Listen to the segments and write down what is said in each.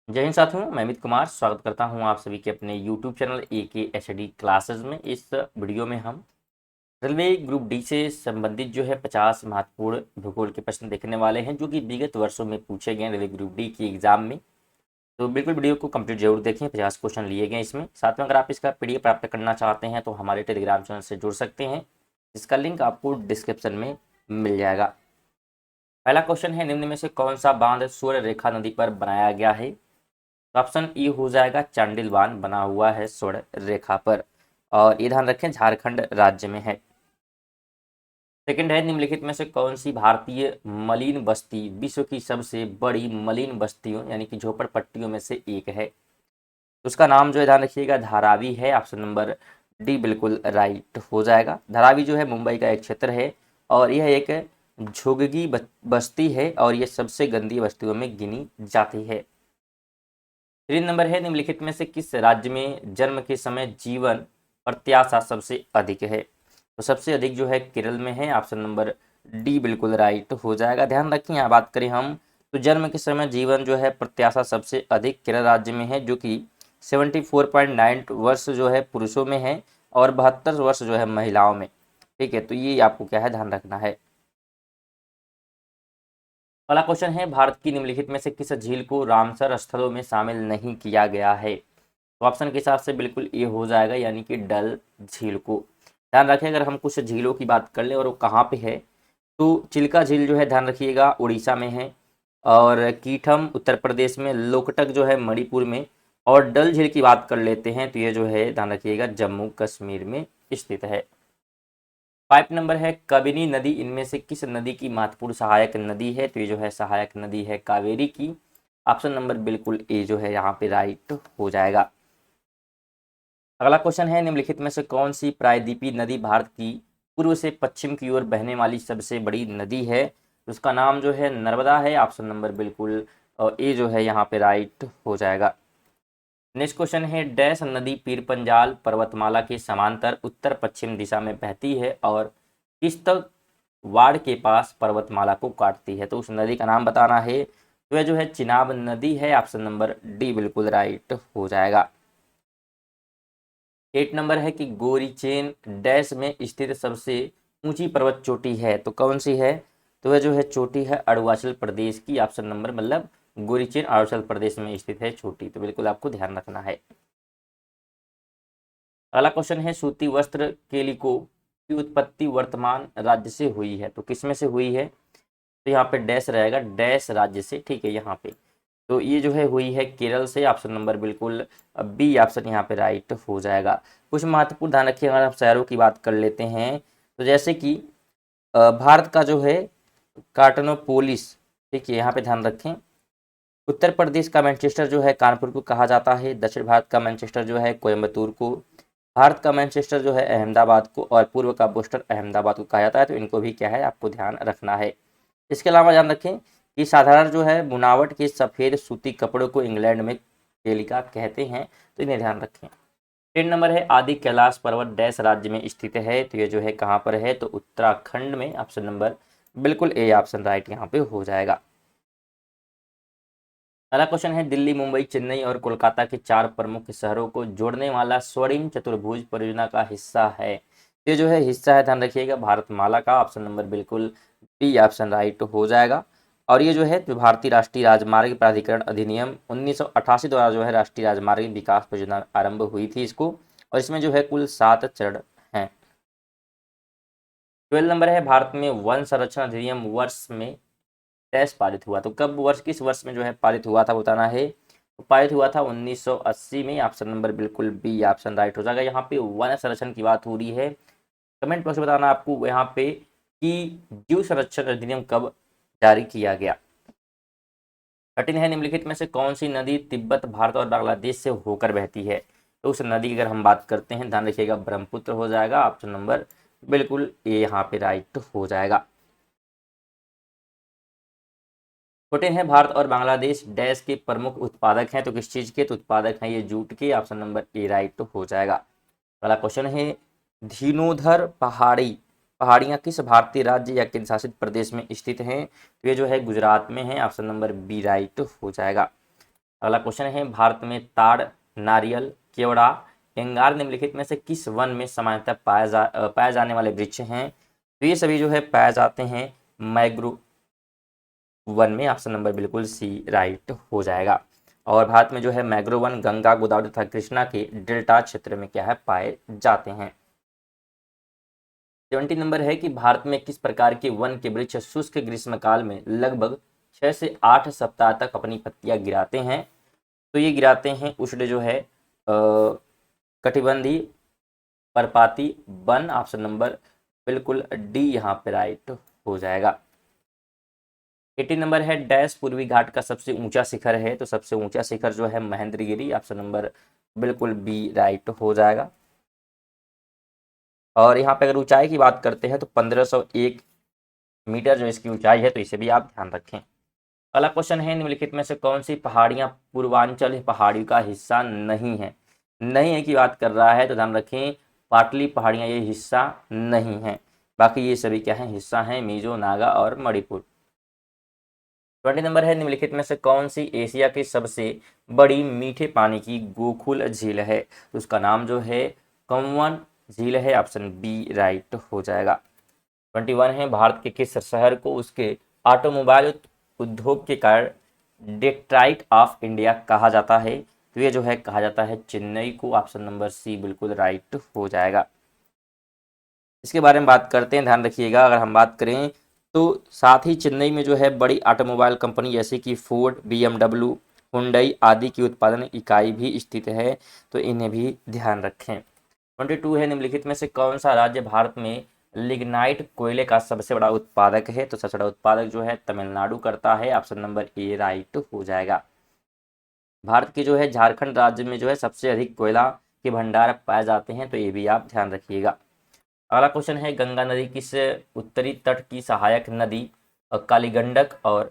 जय हिंद साथियों, मैं अमित कुमार स्वागत करता हूं आप सभी के अपने YouTube चैनल AKHD क्लासेस में। इस वीडियो में हम रेलवे ग्रुप डी से संबंधित जो है 50 महत्वपूर्ण भूगोल के प्रश्न देखने वाले हैं, जो कि विगत वर्षों में पूछे गए रेलवे ग्रुप डी की एग्जाम में। तो बिल्कुल वीडियो को कंप्लीट जरूर देखें, 50 क्वेश्चन लिए गए इसमें। साथ में अगर आप इसका PDF प्राप्त करना चाहते हैं तो हमारे टेलीग्राम चैनल से जुड़ सकते हैं, जिसका लिंक आपको डिस्क्रिप्शन में मिल जाएगा। पहला क्वेश्चन है, निम्न में से कौन सा बांध सूर्य रेखा नदी पर बनाया गया है? तो ऑप्शन ई हो जाएगा, चांडिल बांध बना हुआ है स्वर्ण रेखा पर, और ये ध्यान रखें झारखंड राज्य में है। सेकंड है, निम्नलिखित में से कौन सी भारतीय मलिन बस्ती विश्व की सबसे बड़ी मलिन बस्तियों यानी कि झोपड़पट्टियों में से एक है? तो उसका नाम जो है ध्यान रखिएगा, धारावी है। ऑप्शन नंबर डी बिल्कुल राइट हो जाएगा। धारावी जो है मुंबई का एक क्षेत्र है और यह एक झुग्गी बस्ती है और ये सबसे गंदी बस्तियों में गिनी जाती है। 3 नंबर है, निम्नलिखित में से किस राज्य में जन्म के समय जीवन प्रत्याशा सबसे अधिक है? तो सबसे अधिक जो है केरल में है। ऑप्शन नंबर डी बिल्कुल राइट हो जाएगा। ध्यान रखें, यहाँ बात करें हम तो जन्म के समय जीवन जो है प्रत्याशा सबसे अधिक केरल राज्य में है, जो कि 74.9 वर्ष जो है पुरुषों में है और 72 वर्ष जो है महिलाओं में। ठीक है, तो ये आपको क्या है ध्यान रखना है। अगला क्वेश्चन है, भारत की निम्नलिखित में से किस झील को रामसर स्थलों में शामिल नहीं किया गया है? तो ऑप्शन के हिसाब से बिल्कुल ये हो जाएगा, यानी कि डल झील को। ध्यान रखें, अगर हम कुछ झीलों की बात कर लें और वो कहाँ पे है, तो चिल्का झील जो है ध्यान रखिएगा उड़ीसा में है, और कीठम उत्तर प्रदेश में, लोकटक जो है मणिपुर में, और डल झील की बात कर लेते हैं तो ये जो है ध्यान रखिएगा जम्मू कश्मीर में स्थित है। 5 नंबर है, कबिनी नदी इनमें से किस नदी की महत्वपूर्ण सहायक नदी है? तो ये जो है सहायक नदी है कावेरी की। ऑप्शन नंबर बिल्कुल ए जो है यहाँ पे राइट हो जाएगा। अगला क्वेश्चन है, निम्नलिखित में से कौन सी प्रायद्वीपीय नदी भारत की पूर्व से पश्चिम की ओर बहने वाली सबसे बड़ी नदी है? उसका नाम जो है नर्मदा है। ऑप्शन नंबर बिल्कुल ए जो है यहाँ पे राइट हो जाएगा। नेक्स्ट क्वेश्चन है, डैश नदी पीर पंजाल पर्वतमाला के समांतर उत्तर पश्चिम दिशा में बहती है और किस तक वाड़ के पास पर्वतमाला को काटती है? तो उस नदी का नाम बताना है। तो यह जो है चिनाब नदी है। ऑप्शन नंबर डी बिल्कुल राइट हो जाएगा। 8 नंबर है कि गोरीचेन डैश में स्थित सबसे ऊंची पर्वत चोटी है, तो कौन सी है? तो वह जो है चोटी है अरुणाचल प्रदेश की। ऑप्शन नंबर मतलब गोरीचेन अरुणाचल प्रदेश में स्थित है चोटी, तो बिल्कुल आपको ध्यान रखना है। अगला क्वेश्चन है, सूती वस्त्र केलिको की उत्पत्ति वर्तमान राज्य से हुई है, तो किस में से हुई है? तो यहाँ पे डैश रहेगा, डैश राज्य से। ठीक है, यहाँ पे तो ये जो है हुई है केरल से। ऑप्शन नंबर बिल्कुल बी ऑप्शन यहाँ पे राइट हो जाएगा। कुछ महत्वपूर्ण ध्यान रखिए, अगर आप शहरों की बात कर लेते हैं तो जैसे कि भारत का जो है कार्टनोपोलिस, ठीक है यहाँ पे ध्यान रखें। उत्तर प्रदेश का मैनचेस्टर जो है कानपुर को कहा जाता है। दक्षिण भारत का मैनचेस्टर जो है कोयम्बतूर को। भारत का मैनचेस्टर जो है अहमदाबाद को, और पूर्व का बोस्टन अहमदाबाद को कहा जाता है। तो इनको भी क्या है आपको ध्यान रखना है। इसके अलावा ध्यान रखें कि साधारण जो है बुनावट के सफ़ेद सूती कपड़ों को इंग्लैंड में केलिका कहते हैं, तो इन्हें ध्यान रखें। 10 नंबर है, आदि कैलाश पर्वत डैश राज्य में स्थित है, तो ये जो है कहाँ पर है? तो उत्तराखंड में। ऑप्शन नंबर बिल्कुल ए ऑप्शन राइट यहाँ पे हो जाएगा। अगला क्वेश्चन है, दिल्ली मुंबई चेन्नई और कोलकाता के 4 प्रमुख शहरों को जोड़ने वाला स्वर्णिम चतुर्भुज परियोजना का हिस्सा है। ये जो है हिस्सा है ध्यान रखिएगा भारतमाला का। ऑप्शन नंबर बिल्कुल बी ऑप्शन राइट हो जाएगा। और ये जो है जो भारतीय राष्ट्रीय राजमार्ग प्राधिकरण अधिनियम 1988 द्वारा जो है राष्ट्रीय राजमार्ग विकास परियोजना आरंभ हुई थी इसको, और इसमें जो है कुल 7 चरण हैं। 12 नंबर है, भारत में वन संरक्षण अधिनियम वर्ष में डैश पारित हुआ, तो कब वर्ष किस वर्ष में जो है पारित हुआ था बताना है। तो पारित हुआ था 1980 में। ऑप्शन नंबर बिल्कुल बी ऑप्शन राइट हो जाएगा। यहाँ पे वन संरक्षण की बात हो रही है। कमेंट बॉक्स में बताना आपको यहाँ पे कि जीव संरक्षण अधिनियम कब जारी किया गया। 13 है, निम्नलिखित में से कौन सी नदी तिब्बत भारत और बांग्लादेश से होकर बहती है? तो उस नदी की अगर हम बात करते हैं ध्यान रखिएगा ब्रह्मपुत्र हो जाएगा। ऑप्शन नंबर बिल्कुल ए यहाँ पे राइट हो जाएगा। 14 है, भारत और बांग्लादेश डैश के प्रमुख उत्पादक हैं, तो किस चीज़ के? तो उत्पादक हैं ये जूट के। ऑप्शन नंबर ए राइट हो जाएगा। अगला क्वेश्चन है, धीनोधर पहाड़ियाँ किस भारतीय राज्य या केंद्र शासित प्रदेश में स्थित हैं? तो ये जो है गुजरात में है। ऑप्शन नंबर बी राइट हो जाएगा। अगला क्वेश्चन है, भारत में ताड़, नारियल, केवड़ा, एंगार निम्नलिखित में से किस वन में सामान्यतः पाए जाने वाले वृक्ष हैं? तो ये सभी जो है पाए जाते हैं मैंग्रोव वन में। ऑप्शन नंबर बिल्कुल सी राइट हो जाएगा। और भारत में जो है मैंग्रोव वन गंगा, गोदावरी तथा कृष्णा के डेल्टा क्षेत्र में क्या है पाए जाते हैं। 70 नंबर है कि भारत में किस प्रकार के वन के वृक्ष शुष्क ग्रीष्मकाल में लगभग 6 से 8 सप्ताह तक अपनी पत्तियां गिराते हैं? तो ये गिराते हैं उष्ण जो है कटिबंधीय पर्णपाती वन। ऑप्शन नंबर बिल्कुल डी यहाँ पे राइट हो जाएगा। 80 नंबर है, डैश पूर्वी घाट का सबसे ऊंचा शिखर है? तो सबसे ऊंचा शिखर जो है महेंद्रगिरी। ऑप्शन नंबर बिल्कुल बी राइट हो जाएगा। और यहाँ पे अगर ऊंचाई की बात करते हैं तो 1501 मीटर जो इसकी ऊंचाई है, तो इसे भी आप ध्यान रखें। अगला क्वेश्चन है, निम्नलिखित में से कौन सी पहाड़ियां पूर्वांचल पहाड़ियों का हिस्सा नहीं है? नहीं है की बात कर रहा है तो ध्यान रखें, पाटली पहाड़ियां ये हिस्सा नहीं है, बाकी ये सभी क्या है हिस्सा है, मिजो, नागा और मणिपुर। 20 नंबर है, निम्नलिखित में से कौन सी एशिया की सबसे बड़ी मीठे पानी की गोकुल झील है? तो उसका नाम जो है कम्वन झील है। ऑप्शन बी राइट हो जाएगा। 21 है, भारत के किस शहर को उसके ऑटोमोबाइल उद्योग के कारण डेट्राइट ऑफ इंडिया कहा जाता है? तो ये जो है कहा जाता है चेन्नई को। ऑप्शन नंबर सी बिल्कुल राइट हो जाएगा। इसके बारे में बात करते हैं, ध्यान रखिएगा। अगर हम बात करें तो साथ ही चेन्नई में जो है बड़ी ऑटोमोबाइल कंपनी जैसे कि फोर्ड, BMW, हुंडई आदि की उत्पादन इकाई भी स्थित है, तो इन्हें भी ध्यान रखें। 22 है, निम्नलिखित में से कौन सा राज्य भारत में लिग्नाइट कोयले का सबसे बड़ा उत्पादक है? तो सबसे बड़ा उत्पादक जो है तमिलनाडु करता है। ऑप्शन नंबर ए राइट हो जाएगा। भारत के जो है झारखंड राज्य में जो है सबसे अधिक कोयला के भंडार पाए जाते हैं, तो ये भी आप ध्यान रखिएगा। अगला क्वेश्चन है, गंगा नदी किस उत्तरी तट की सहायक नदी कालीगंडक और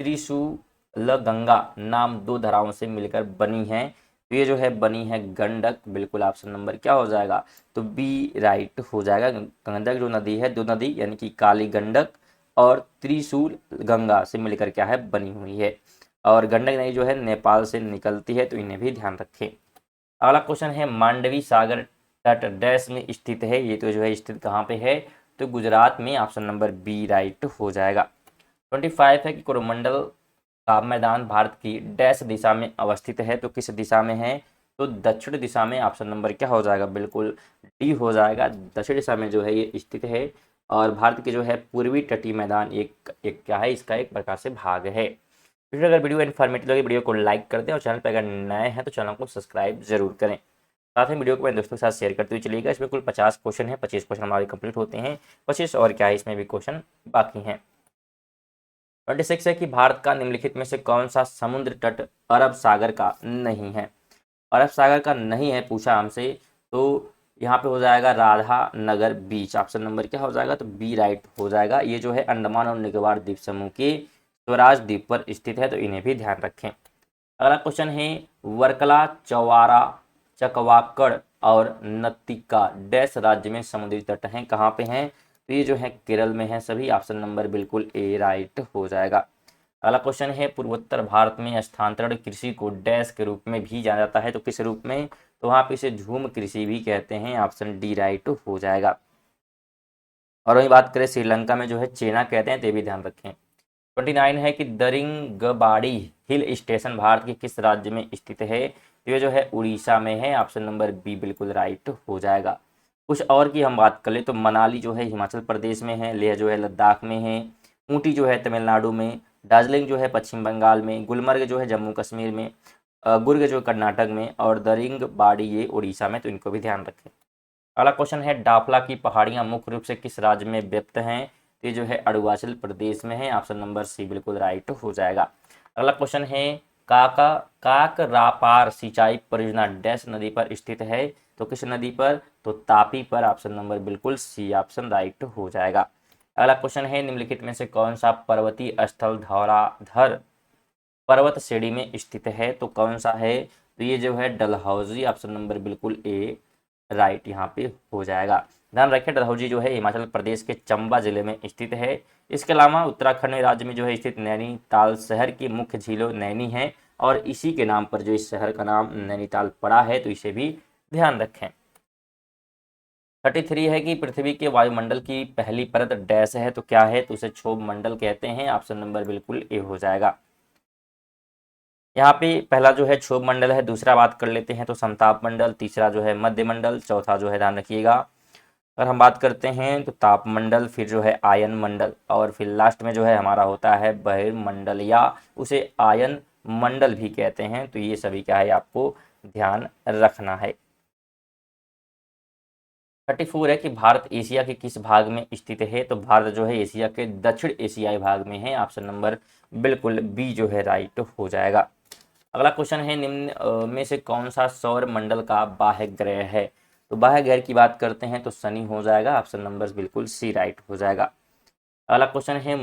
त्रिशूलगंगा नाम दो धाराओं से मिलकर बनी है? तो ये जो है बनी है गंडक। बिल्कुल ऑप्शन नंबर क्या हो जाएगा? तो बी राइट हो जाएगा। गंडक जो नदी है, दो नदी यानी कि काली गंडक और त्रिशूल गंगा से मिलकर क्या है बनी हुई है। और गंडक नदी जो है नेपाल से निकलती है, तो इन्हें भी ध्यान रखें। अगला क्वेश्चन है, मांडवी सागर तट डैश में स्थित है? ये तो जो है स्थित कहाँ पे है? तो गुजरात में। ऑप्शन नंबर बी राइट हो जाएगा। 25 है कि कोरोमंडल का मैदान भारत की डैश दिशा में अवस्थित है? तो किस दिशा में है? तो दक्षिण दिशा में। ऑप्शन नंबर क्या हो जाएगा? बिल्कुल डी हो जाएगा। दक्षिण दिशा में जो है ये स्थित है और भारत के जो है पूर्वी तटीय मैदान एक क्या है, इसका एक प्रकार से भाग है। फिर अगर वीडियो इन्फॉर्मेटिव लगे वीडियो को लाइक कर दें और चैनल पर अगर नए हैं तो चैनल को सब्सक्राइब जरूर करें। साथ ही वीडियो को मेरे दोस्तों के साथ शेयर करते हुए चलिएगा। इसमें कुल 50 क्वेश्चन है, 25 क्वेश्चन हमारे कंप्लीट होते हैं, 25 और क्या है इसमें भी क्वेश्चन बाकी हैं। 26 है कि भारत का निम्नलिखित में से कौन सा समुद्र तट अरब सागर का नहीं है? अरब सागर का नहीं है पूछा हमसे, तो यहाँ पे हो जाएगा राधा नगर बीच। ऑप्शन नंबर क्या हो जाएगा? तो बी राइट हो जाएगा। ये जो है अंडमान और निकोबार द्वीप समूह के स्वराज द्वीप पर स्थित है, तो इन्हें भी ध्यान रखें। अगला क्वेश्चन है, वर्कला, चौवारा, चकवाकड़ और नत्तिका डैश राज्य में समुद्री तट हैं? कहाँ पे हैं? तो ये जो है केरल में है सभी। ऑप्शन नंबर बिल्कुल ए राइट हो जाएगा। अगला क्वेश्चन है, पूर्वोत्तर भारत में स्थानांतरण कृषि को डैश के रूप में भी जाना जाता है? तो किस रूप में? तो वहाँ पे इसे झूम कृषि भी कहते हैं। ऑप्शन डी राइट हो जाएगा। और वही बात करें श्रीलंका में जो है चेना कहते हैं, तो ये भी ध्यान रखें। 29 है कि दरिंगबाड़ी हिल स्टेशन भारत के किस राज्य में स्थित है? तो ये जो है उड़ीसा में है। ऑप्शन नंबर बी बिल्कुल राइट हो जाएगा। कुछ और की हम बात कर ले तो मनाली जो है हिमाचल प्रदेश में है, लेह जो है लद्दाख में है, ऊटी जो है तमिलनाडु में, दार्जिलिंग जो है पश्चिम बंगाल में, गुलमर्ग जो है जम्मू कश्मीर में, गुर्ग जो कर्नाटक में और दरिंगबाड़ी ये उड़ीसा में, तो इनको भी ध्यान रखें। अगला क्वेश्चन है, डाफला की पहाड़ियां मुख्य रूप से किस राज्य में व्यक्त हैं? तो ये जो है अरुणाचल प्रदेश में है। ऑप्शन नंबर सी बिल्कुल राइट हो जाएगा। अगला क्वेश्चन है, काकरापार सिंचाई परियोजना डैश नदी पर स्थित है? तो किस नदी पर? तो तापी पर। ऑप्शन नंबर बिल्कुल सी ऑप्शन राइट हो जाएगा। अगला क्वेश्चन है, निम्नलिखित में से कौन सा पर्वतीय स्थल धौलाधर पर्वत श्रेणी में स्थित है? तो कौन सा है? तो ये जो है डलहौजी। ऑप्शन नंबर बिल्कुल ए राइट यहाँ पे हो जाएगा। ध्यान रखें, डलहौजी जो है हिमाचल प्रदेश के चंबा जिले में स्थित है। इसके अलावा उत्तराखंड राज्य में जो है स्थित नैनीताल शहर की मुख्य झीलों नैनी है और इसी के नाम पर जो इस शहर का नाम नैनीताल पड़ा है, तो इसे भी ध्यान रखें। 33 है कि पृथ्वी के वायुमंडल की पहली परत डैश है, तो क्या है, तो उसे क्षोभ मंडल कहते हैं। ऑप्शन नंबर बिल्कुल ए हो जाएगा। यहाँ पे पहला जो है क्षोभ मंडल है, दूसरा बात कर लेते हैं तो समताप मंडल, तीसरा जो है मध्य मंडल, चौथा जो है ध्यान रखिएगा अगर हम बात करते हैं तो ताप मंडल, फिर जो है आयन मंडल, और फिर लास्ट में जो है हमारा होता है बहिर्मंडल, या उसे आयन मंडल भी कहते हैं। तो ये सभी क्या है, आपको ध्यान रखना है। 34 है कि भारत एशिया के किस भाग में स्थित है, तो भारत जो है एशिया के दक्षिण एशियाई भाग में है। ऑप्शन नंबर बिल्कुल बी जो है राइट हो जाएगा। अगला क्वेश्चन है, निम्न में से कौन सा सौर मंडल का बाह्य ग्रह है, तो बाह्य ग्रह की बात करते हैं तो शनि हो जाएगा। ऑप्शन नंबर बिल्कुल सी राइट हो जाएगा। अगला क्वेश्चन है,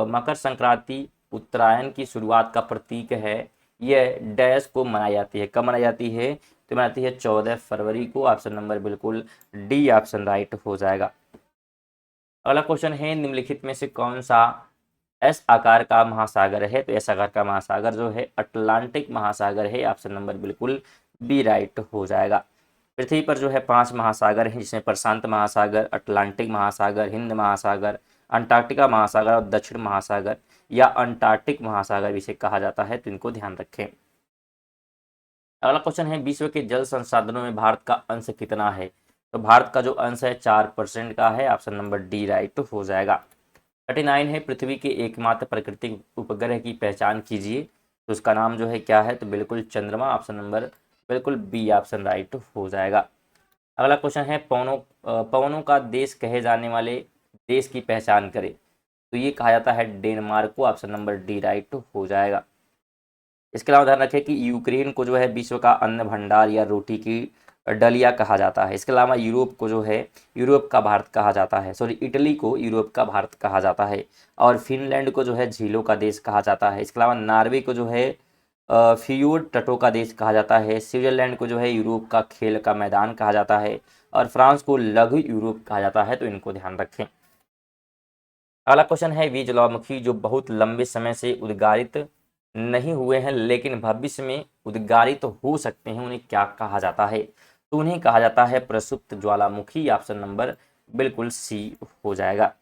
मकर संक्रांति उत्तरायण की शुरुआत का प्रतीक है, यह डैश को मनाई जाती है, कब मनाई जाती है, तो मनाती है 14 फरवरी को। ऑप्शन नंबर बिल्कुल डी ऑप्शन राइट हो जाएगा। अगला क्वेश्चन है, निम्नलिखित में से कौन सा एस आकार का महासागर है, तो एस आकार का महासागर जो है अटलांटिक महासागर है। ऑप्शन नंबर बिल्कुल बी राइट हो जाएगा। पृथ्वी पर जो है 5 महासागर हैं, जिसमें प्रशांत महासागर, अटलांटिक महासागर, हिंद महासागर, अंटार्कटिका महासागर और दक्षिण महासागर या अंटार्कटिक महासागर भी इसे कहा जाता है, तो इनको ध्यान रखें। अगला क्वेश्चन है, विश्व के जल संसाधनों में भारत का अंश कितना है, तो भारत का जो अंश है 4% का है। ऑप्शन नंबर डी राइट हो जाएगा। 39 है, पृथ्वी के एकमात्र प्राकृतिक उपग्रह की पहचान कीजिए, तो उसका नाम जो है क्या है, तो बिल्कुल चंद्रमा। ऑप्शन नंबर बिल्कुल बी ऑप्शन राइट हो जाएगा। अगला क्वेश्चन है, पवनों का देश कहे जाने वाले देश की पहचान करें, तो ये कहा जाता है डेनमार्क को। ऑप्शन नंबर डी राइट हो जाएगा। इसके अलावा ध्यान रखें कि यूक्रेन को जो है विश्व का अन्न भंडार या रोटी की डलिया कहा जाता है। इसके अलावा यूरोप को जो है यूरोप का भारत कहा जाता है, सॉरी इटली को यूरोप का भारत कहा जाता है, और फिनलैंड को जो है झीलों का देश कहा जाता है। इसके अलावा नॉर्वे को जो है फ्यूड तटों का देश कहा जाता है। स्विट्जरलैंड को जो है यूरोप का खेल का मैदान कहा जाता है, और फ्रांस को लघु यूरोप कहा जाता है, तो इनको ध्यान रखें। अगला क्वेश्चन है, वे ज्वालामुखी जो बहुत लंबे समय से उद्गारित नहीं हुए हैं लेकिन भविष्य में उद्गारित हो सकते हैं, उन्हें क्या कहा जाता है, तो उन्हें कहा जाता है प्रसुप्त ज्वालामुखी। ऑप्शन नंबर बिल्कुल सी हो जाएगा।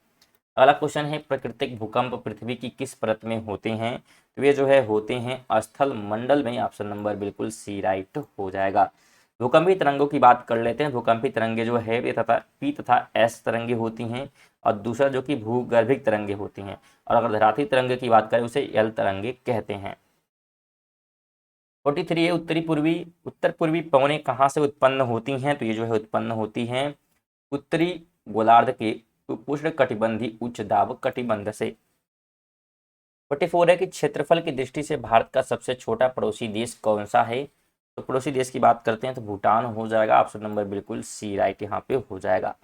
अगला क्वेश्चन है, प्राकृतिक भूकंप पृथ्वी की किस परत में होते हैं, तो ये जो है होते हैं स्थल मंडल में। ऑप्शन नंबर बिल्कुल सी राइट हो जाएगा। भूकंपी तरंगों की बात कर लेते हैं। भूकंपी तरंगे जो है वे पी तथा एस तरंगे होती हैं, और दूसरा जो कि भूगर्भिक तरंगे होती हैं, और अगर धराती तरंगे की बात करें उसे एल तरंगे कहते हैं। 43 है, उत्तर पूर्वी पवनें कहाँ से उत्पन्न होती हैं, तो ये जो है उत्पन्न होती हैं उत्तरी गोलार्ध के उष्ण कटिबंधी उच्च दाब कटिबंध से। 44 है कि क्षेत्रफल की दृष्टि से भारत का सबसे छोटा पड़ोसी देश कौन सा है, तो पड़ोसी देश की बात करते हैं तो भूटान हो जाएगा। ऑप्शन नंबर बिल्कुल सी राइट यहाँ पे हो जाएगा।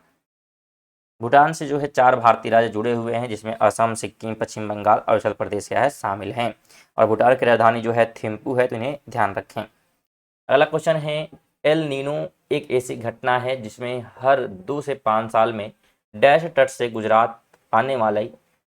भूटान से जो है 4 भारतीय राज्य जुड़े हुए हैं, जिसमें असम, सिक्किम, पश्चिम बंगाल, अरुणाचल प्रदेश क्या है शामिल हैं, और भूटान की राजधानी जो है थिम्पू है, तो इन्हें ध्यान रखें। अगला क्वेश्चन है, एल नीनो एक ऐसी घटना है जिसमें हर 2 से 5 साल में डैश तट से गुजरात आने वाली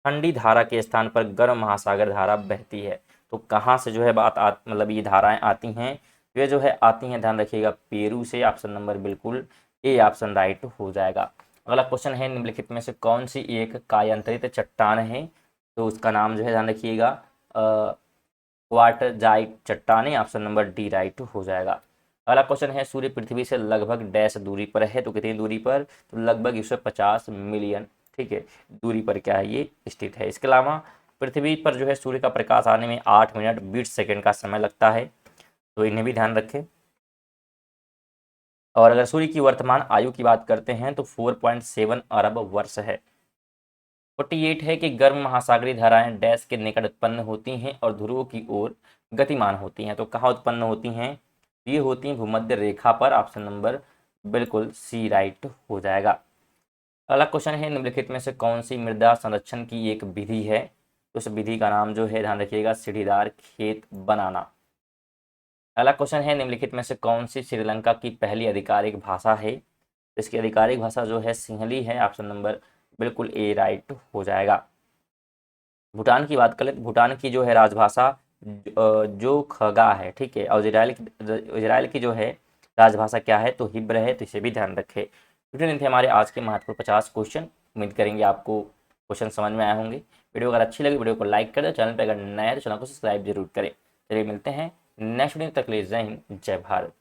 ठंडी धारा के स्थान पर गर्म महासागर धारा बहती है, तो कहाँ से जो है मतलब ये धाराएं आती हैं, ये जो है आती हैं, ध्यान रखिएगा, पेरू से। ऑप्शन नंबर बिल्कुल ए ऑप्शन राइट हो जाएगा। अगला क्वेश्चन है, निम्नलिखित में से कौन सी एक कायांतरित चट्टान है, तो उसका नाम जो है ध्यान रखिएगा क्वार्टजाइट चट्टानें। ऑप्शन नंबर डी राइट हो जाएगा। अगला क्वेश्चन है, सूर्य पृथ्वी से लगभग डैश दूरी पर है, तो कितनी दूरी पर, तो लगभग 150 मिलियन, ठीक है, दूरी पर क्या है ये स्थित है। इसके अलावा पृथ्वी पर जो है सूर्य का प्रकाश आने में 8 मिनट 20 सेकेंड का समय लगता है, तो इन्हें भी ध्यान रखें। और अगर सूर्य की वर्तमान आयु की बात करते हैं तो 4.7 अरब वर्ष है। 48 है कि गर्म महासागरीय धाराएं डैश के निकट उत्पन्न होती हैं और ध्रुवों की ओर गतिमान होती हैं, तो कहाँ उत्पन्न होती हैं, ये होती हैं भूमध्य रेखा पर। ऑप्शन नंबर बिल्कुल सी राइट हो जाएगा। अगला क्वेश्चन है, निम्नलिखित में से कौन सी मृदा संरक्षण की एक विधि है, उस विधि का नाम जो है ध्यान रखिएगा सीढ़ीदार खेत बनाना। अगला क्वेश्चन है, निम्नलिखित में से कौन सी श्रीलंका की पहली आधिकारिक भाषा है, इसकी आधिकारिक भाषा जो है सिंहली है। ऑप्शन नंबर बिल्कुल ए राइट हो जाएगा। भूटान की बात करें तो भूटान की जो है राजभाषा जो खगा है, ठीक है, और इजराइल की जो है राजभाषा क्या है, तो हिब्र है, तो इसे भी ध्यान रखें। थे हमारे आज के महत्वपूर्ण 50 क्वेश्चन। उम्मीद करेंगे आपको क्वेश्चन समझ में आए होंगे। वीडियो अगर अच्छी लगी वीडियो को लाइक कर दें, चैनल पर अगर नया है तो चैनल को सब्सक्राइब जरूर करें। चलिए मिलते हैं नेक्स्ट वीडियो, तक के लिए जय हिंद जय भारत।